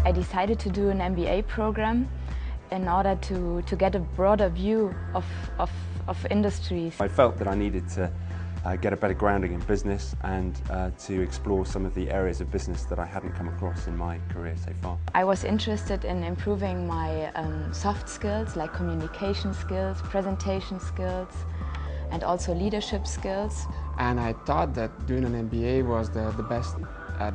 I decided to do an MBA program in order to get a broader view of industries. I felt that I needed to get a better grounding in business and to explore some of the areas of business that I hadn't come across in my career so far. I was interested in improving my soft skills like communication skills, presentation skills, and also leadership skills. And I thought that doing an MBA was the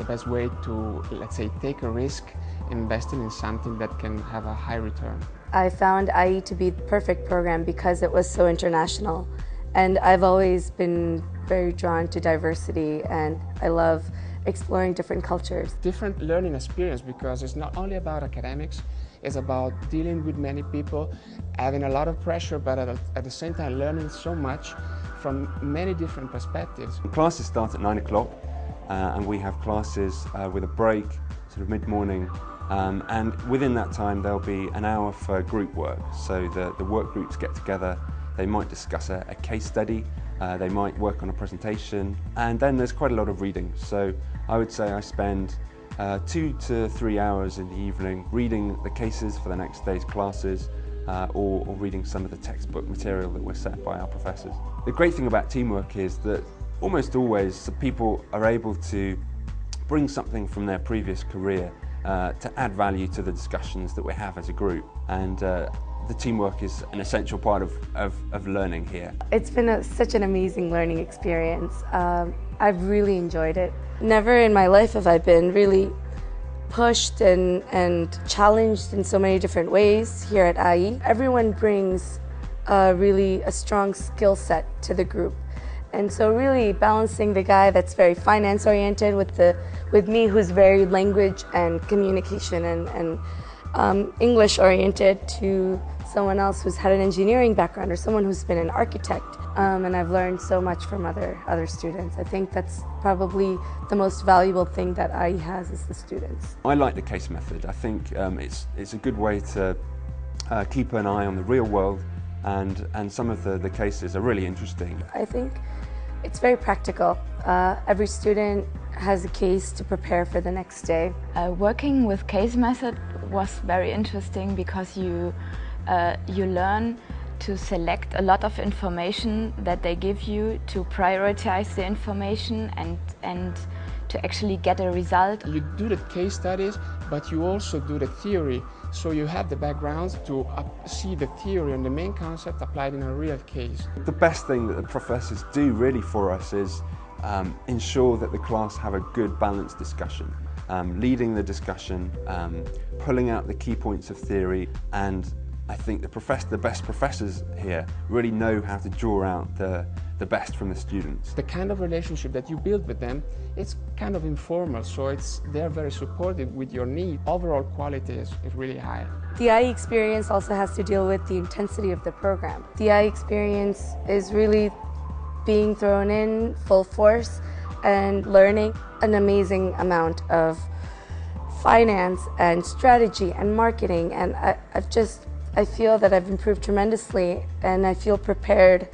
best way to, let's say, take a risk investing in something that can have a high return. I found IE to be the perfect program because it was so international, and I've always been very drawn to diversity, and I love exploring different cultures. Different learning experience, because it's not only about academics, it's about dealing with many people, having a lot of pressure, but at the same time learning so much from many different perspectives. Classes start at 9 o'clock and we have classes with a break sort of mid-morning, and within that time there'll be an hour for group work. So the work groups get together, they might discuss a case study, they might work on a presentation, and then there's quite a lot of reading. So I would say I spend 2 to 3 hours in the evening reading the cases for the next day's classes, or reading some of the textbook material that we're set by our professors. The great thing about teamwork is that almost always the people are able to bring something from their previous career to add value to the discussions that we have as a group, and the teamwork is an essential part of learning here. It's been such an amazing learning experience. I've really enjoyed it. Never in my life have I been really pushed and challenged in so many different ways here at IE. Everyone brings really a strong skill set to the group. And so really balancing the guy that's very finance oriented with me who's very language and communication and English oriented, to someone else who's had an engineering background or someone who's been an architect. And I've learned so much from other students. I think that's probably the most valuable thing that IE has, is the students. I like the case method. I think it's a good way to keep an eye on the real world, and some of the cases are really interesting. I think it's very practical. Every student has a case to prepare for the next day. Working with case method was very interesting because you learn to select a lot of information that they give you, to prioritize the information and to actually get a result. You do the case studies, but you also do the theory, so you have the background to see the theory and the main concept applied in a real case. The best thing that the professors do really for us is ensure that the class have a good balanced discussion, leading the discussion, pulling out the key points of theory, and I think the best professors here really know how to draw out the best from the students. The kind of relationship that you build with them, it's kind of informal, so they're very supportive with your need. Overall quality is really high. The IE experience also has to deal with the intensity of the program. The IE experience is really being thrown in full force and learning an amazing amount of finance and strategy and marketing, and I feel that I've improved tremendously, and I feel prepared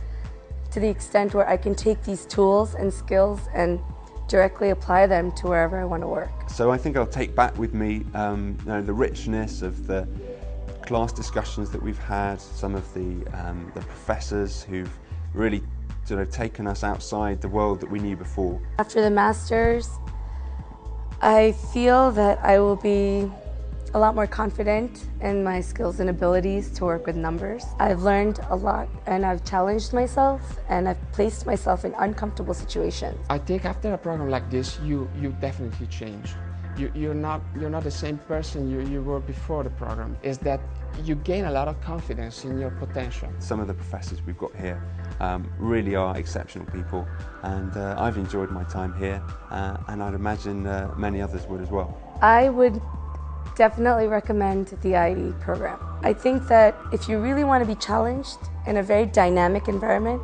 to the extent where I can take these tools and skills and directly apply them to wherever I want to work. So I think I'll take back with me the richness of the class discussions that we've had, some of the professors who've really sort of taken us outside the world that we knew before. After the Masters, I feel that I will be a lot more confident in my skills and abilities to work with numbers. I've learned a lot, and I've challenged myself, and I've placed myself in uncomfortable situations. I think after a program like this, you definitely change. You're not the same person you were before the program. Is that you gain a lot of confidence in your potential. Some of the professors we've got here really are exceptional people, and I've enjoyed my time here, and I'd imagine many others would as well. I would definitely recommend the IE program. I think that if you really want to be challenged in a very dynamic environment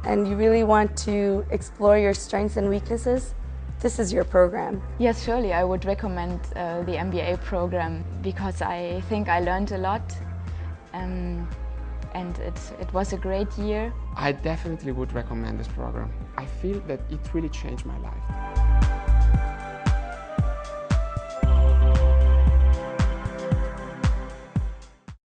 and you really want to explore your strengths and weaknesses, this is your program. Yes, surely I would recommend the MBA program because I think I learned a lot and it was a great year. I definitely would recommend this program. I feel that it really changed my life.